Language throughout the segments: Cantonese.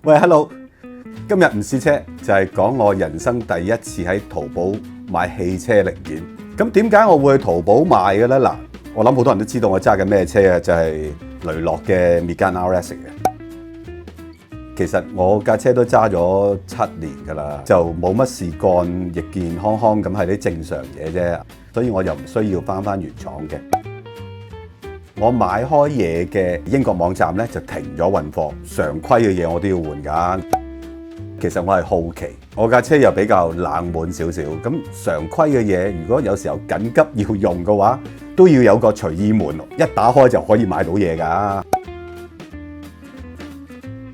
喂，Hello，今日唔試車就係講我人生第一次喺淘寶買汽車零件。咁點解我會去淘寶買嘅咧？嗱，我諗好多人都知道我揸緊咩車啊，就係雷諾嘅 Megane RS 嘅。其實我架車都揸咗7年㗎啦，就冇乜事幹，亦健康康咁係啲正常嘢啫，所以我又唔需要翻原廠嘅。我買開嘢嘅英國網站咧就停咗運貨，常規嘅嘢我都要換㗎。其實我係好奇，我架車又比較冷門少少，咁常規嘅嘢如果有時候緊急要用嘅話，都要有個隨意門，一打開就可以買到嘢㗎。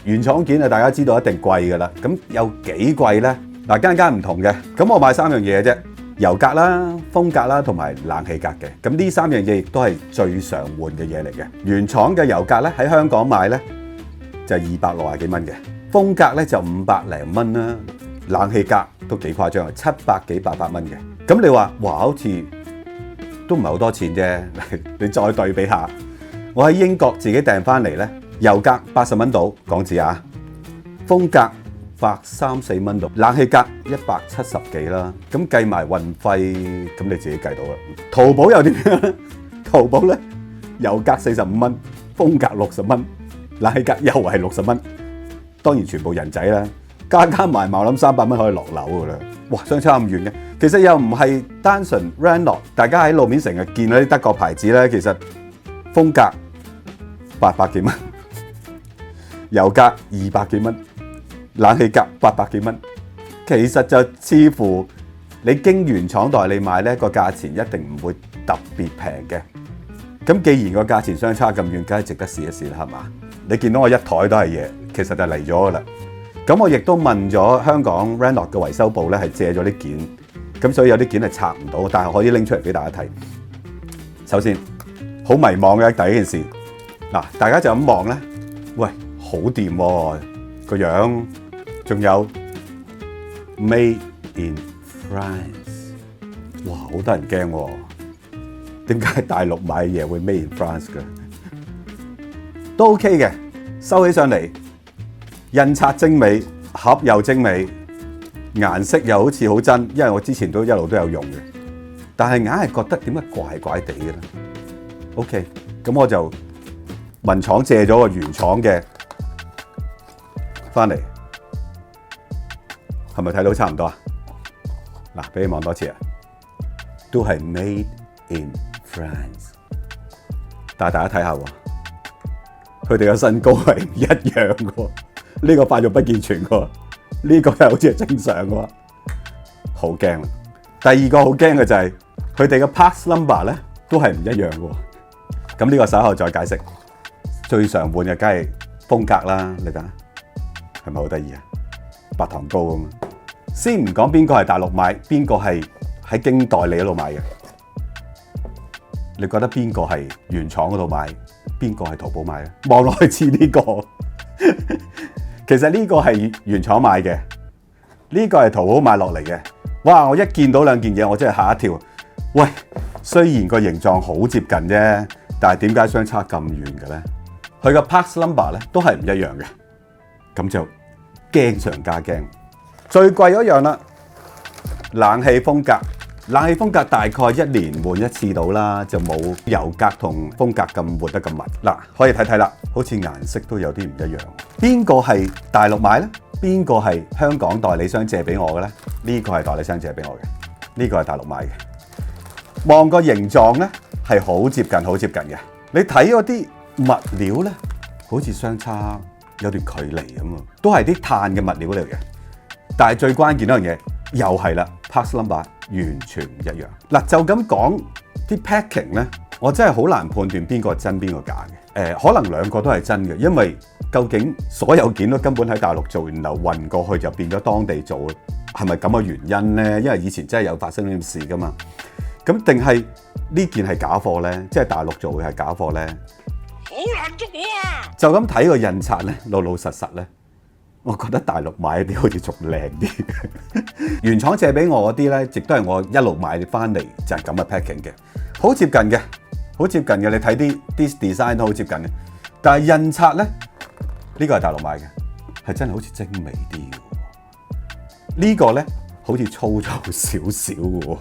原廠件啊，大家知道一定貴㗎啦。咁有幾貴呢？嗱，間唔同嘅。咁我買3樣嘢啫。油格啦、風格啦同埋冷氣格嘅，咁呢3樣嘢亦都係最常換嘅嘢嚟嘅。原廠嘅油格咧喺香港買咧就260幾蚊嘅，風格咧就500零蚊啦，冷氣格都幾誇張啊，700幾800蚊嘅。咁你話哇，好似都唔係好多錢啫。你再對比下，我喺英國自己訂翻嚟咧，油格80蚊到港紙啊，風格130、4蚊度，冷氣格170幾啦，咁計埋運費，咁你自己計到啦。淘寶又點樣咧？淘寶咧油格45蚊，風格60蚊，冷氣格又係60蚊，當然全部人仔啦，加埋我諗300蚊可以落樓噶啦。哇，相差咁遠嘅，其實又唔係單純 Renault， 大家喺路面成日見到啲德國牌子咧，其實風格800幾蚊，油格200幾蚊。冷氣格800幾蚊，其實就似乎你經原廠代理買呢個價錢一定唔會特別平嘅。咁既然個價錢相差咁遠，梗係值得試一試啦，係嘛？你見到我一台都係嘢，其實就嚟咗噶啦。咁我亦都問咗香港 Renault 嘅維修部咧，係借咗啲件，咁所以有啲件係拆唔到，但係可以拎出嚟俾大家睇。首先好迷茫嘅第一件事，嗱，大家就咁望咧，喂，好掂喎個樣。仲有 Made in France， 哇，好得人驚喎！點解大陸買嘢會 Made in France 嘅？都 OK 嘅，收起上嚟，印刷精美，盒又精美，顏色又好似好真，因為我之前都一路都有用嘅。但係硬係覺得點解怪怪地嘅咧 ？OK， 咁我就問廠借咗個原廠嘅翻嚟。係咪睇到差唔多啊？嗱，俾你望多次啊，都係 Made in France。但係大家睇下喎，佢哋嘅身高係唔一樣嘅，呢個發育不健全嘅，呢個又好似係正常嘅，好驚啦！第二個好驚嘅就係佢哋嘅 parts number 咧都係唔一樣嘅。咁呢個稍後再解釋。最常換嘅梗係風格啦，你睇下係咪好得意啊？白糖糕咁嘛，先唔講邊個係大陸買，邊個係喺經代理嗰度買嘅？你覺得邊個係原廠嗰度買，邊個係淘寶買咧？望落去似呢個，其實呢個係原廠買嘅，呢個係淘寶買落嚟嘅。哇！我一見到兩件嘢，我真係嚇一跳。喂，雖然個形狀好接近啫，但係點解相差咁遠嘅咧？佢個 parts number 咧都係唔一樣嘅，咁就驚上加驚。最貴嗰樣啦，冷氣風格。冷氣風格大概1年換一次到啦，就冇油格同風格咁換得咁密。嗱，可以睇睇啦，好似顏色都有啲唔一樣。邊個係大陸買咧？邊個係香港代理商借俾我嘅咧？呢個係代理商借俾我嘅，呢個係大陸買嘅。望個形狀咧係好接近，好接近嘅。你睇嗰啲物料咧，好似相差有段距離咁啊，都係啲碳嘅物料嚟嘅。但係最關鍵嗰樣嘢又係啦 ，parts number 完全唔一樣。嗱，就咁講啲 packing 咧，我真係好難判斷邊個真邊個假嘅。可能兩個都係真嘅，因為究竟所有件都根本喺大陸做，然後運過去就變咗當地做，係咪咁嘅原因咧？因為以前真係有發生呢啲事噶嘛。咁定係呢件係假貨咧？即係大陸做嘅係假貨咧？好難捉摸啊！就咁睇個印刷咧，老老實實咧。我覺得大陸買啲好似仲靚啲，原廠借俾我嗰啲咧，亦都係我一路買翻嚟就係咁嘅 packing 嘅，好接近嘅，好接近嘅。你睇啲 design 都好接近嘅，但係印刷咧，呢個係大陸買嘅，係真係好似精美啲嘅。呢個咧好似粗糙少少嘅，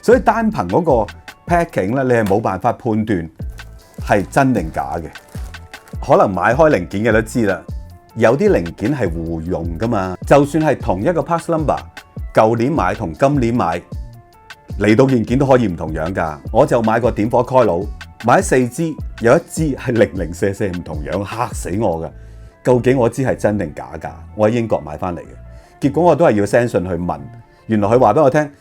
所以單憑嗰個 packing 咧，你係冇辦法判斷係真定假嘅。可能買開零件嘅都知啦，有啲零件係互用噶嘛。就算係同一個 parts number， 舊年買同今年買嚟到件件都可以唔同樣㗎。我就買個點火 coil， 買4支，有一支係零舍唔同樣，嚇死我㗎！究竟我支係真定假㗎？我喺英國買翻嚟嘅，結果我都係要 send 信去問，原來佢話俾我聽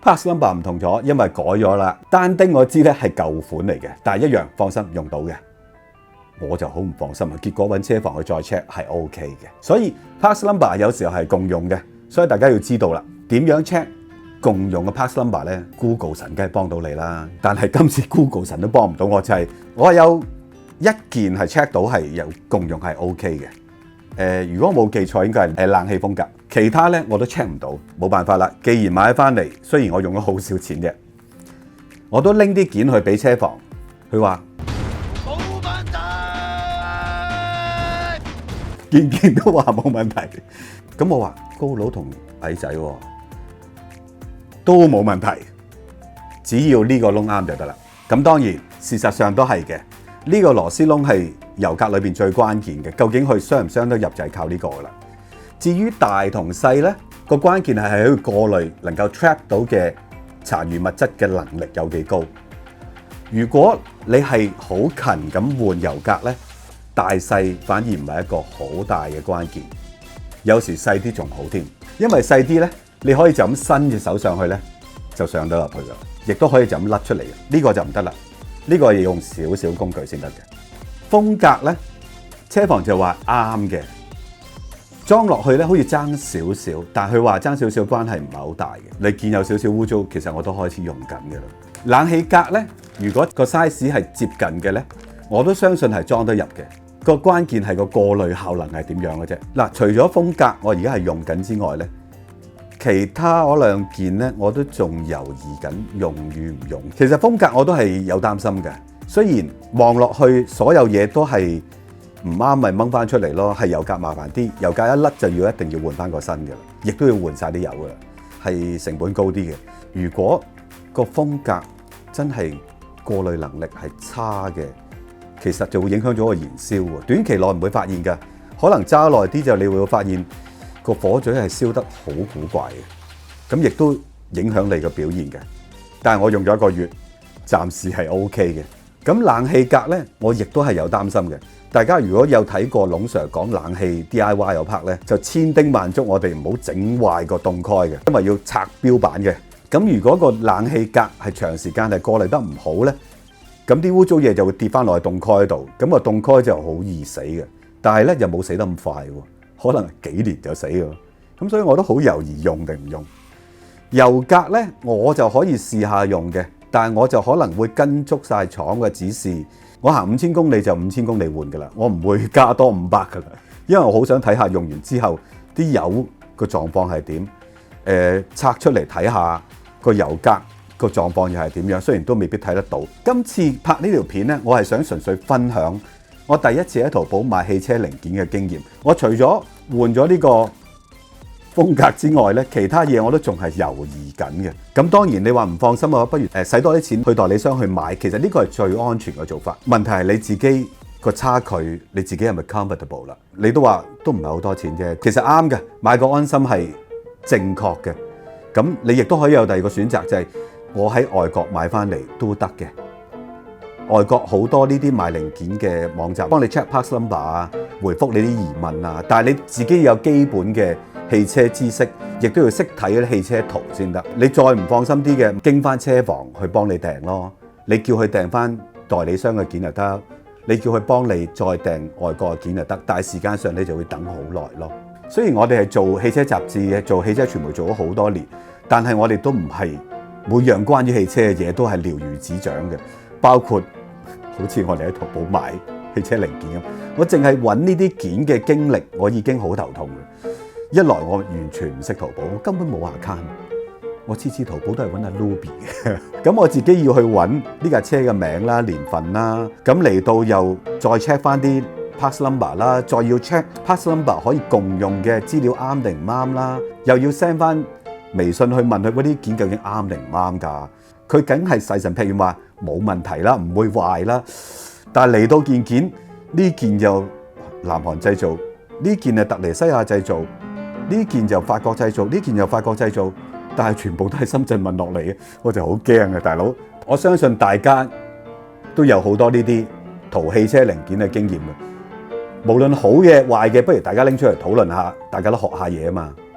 parts number 唔同咗，因為改咗啦。單丁我知咧係舊款嚟嘅，但係一樣放心用到嘅。我就好唔放心啊！結果揾車房去再 check 係 OK 嘅，所以 parts number 有時候係共用嘅，所以大家要知道啦，點樣 check 共用嘅 parts number 咧 ？Google 神梗係幫到你啦，但係今次 Google 神都幫唔到我，就係我有一件係 check 到係有共用係 OK 嘅。如果冇記錯，應該係冷氣風格，其他咧我都 check 唔到，冇辦法啦。既然買翻嚟，雖然我用咗好少錢啫，我都拎啲件去俾車房，佢話件都話冇問題，咁我話高佬同矮仔都冇問題，只要呢個窿啱就得啦。咁當然事實上都係嘅，呢個螺絲窿係油格裏邊最關鍵嘅，究竟佢傷唔傷得入就係靠呢個噶啦。至於大同細呢，個關鍵係喺佢過濾能夠 trap 到嘅殘餘物質嘅能力有幾高。如果你係好勤咁換油格呢，大細反而唔係一個好大嘅關鍵，有時細啲仲好添，因為細啲咧，你可以就咁伸隻手上去咧，就上得入去噶，亦都可以就咁甩出嚟嘅。呢個就唔得啦，呢個要用少少工具先得嘅。風格咧，車房就話啱嘅，裝落去咧好似爭少少，但係佢話爭少少關係唔係好大嘅。你見有少少污糟，其實我都開始用緊嘅啦。冷氣格咧，如果個 size 係接近嘅咧，我都相信係裝得入嘅。個關鍵係個過濾效能係點樣嘅啫。嗱，除咗風格我而家係用緊之外咧，其他嗰兩件咧我都仲猶豫緊用與唔用。其實風格我都係有擔心嘅，雖然望落去所有嘢都係唔啱，咪掹翻出嚟咯。係油格麻煩啲，油格一甩就一定要換翻個新嘅啦，亦都要換晒啲油噶啦，係成本高啲嘅。如果個風格真係過濾能力係差嘅，其實就會影響咗個燃燒喎，短期內唔會發現㗎，可能揸耐啲就你會發現個火嘴係燒得好古怪嘅，咁亦都影響你嘅表現嘅。但係我用咗1個月，暫時係 OK 嘅。咁冷氣格咧，我亦都係有擔心嘅。大家如果有睇過龍 Sir 講冷氣 DIY 嗰 part 咧，就千叮萬囑我哋唔好整壞個凍蓋嘅，因為要拆標板嘅。咁如果個冷氣格係長時間係過濾得唔好咧，咁啲污糟嘢就會跌翻落去凍蓋度，咁個凍蓋就好易死嘅。但係咧又冇死得咁快喎，可能幾年就死喎。咁所以我都好猶豫用定唔用。油格咧我就可以試下用嘅，但係我就可能會跟足晒廠嘅指示，我行5000公里就5000公里換噶啦，我唔會加多500噶啦，因為我好想睇下用完之後啲油個狀況係點，拆出嚟睇下個油格個狀況又係點樣？雖然都未必睇得到。今次拍呢條片呢，我係想純粹分享我第一次喺淘寶買汽車零件嘅經驗。我除咗換咗呢個風格之外呢，其他嘢我都仲係猶豫緊嘅。咁當然你話唔放心嘅話，不如使多啲錢去代理商去買。其實呢個係最安全嘅做法。問題係你自己個差距，你自己係咪 comfortable 啦？你都話都唔係好多錢啫。其實啱嘅，買個安心係正確嘅。咁你亦都可以有第二個選擇，就係我喺外國買翻嚟都得嘅。外國好多呢啲賣零件嘅網站，幫你 check parts number 啊，回覆你啲疑問啊。但係你自己有基本嘅汽車知識，亦都要識睇嗰啲汽車圖先得。你再唔放心啲嘅，經翻車房去幫你訂咯。你叫佢訂翻代理商嘅件就得，你叫佢幫你再訂外國嘅件就得。但係時間上你就會等好耐咯。雖然我哋係做汽車雜誌嘅，做汽車傳媒做咗好多年，但係我哋都唔係每樣關於汽車嘅嘢都係了如指掌嘅，包括好似我哋喺淘寶買汽車零件咁，我淨係揾呢啲件嘅經歷，我已經好頭痛嘅。一來我完全唔識淘寶，我根本冇 account，我次淘寶都係揾阿 Ruby 嘅，咁我自己要去揾呢架車嘅名啦、年份啦，咁嚟到又再 check 翻啲 parts number 啦，再要 check parts number 可以共用嘅資料啱定唔啱啦，又要 send 翻微信去問佢嗰啲件究竟啱定唔啱㗎？佢梗係細神劈完話冇問題啦，唔會壞啦。但係嚟到件呢件又南韓製造，呢件係突尼西亞製造，呢件就法國製造，呢件又法國製造，但係全部都係深圳運落嚟嘅，我就好驚啊，大佬！我相信大家都有好多呢啲淘汽車零件嘅經驗嘅，無論好嘅壞嘅，不如大家拎出嚟討論下，大家都學下嘢啊嘛〜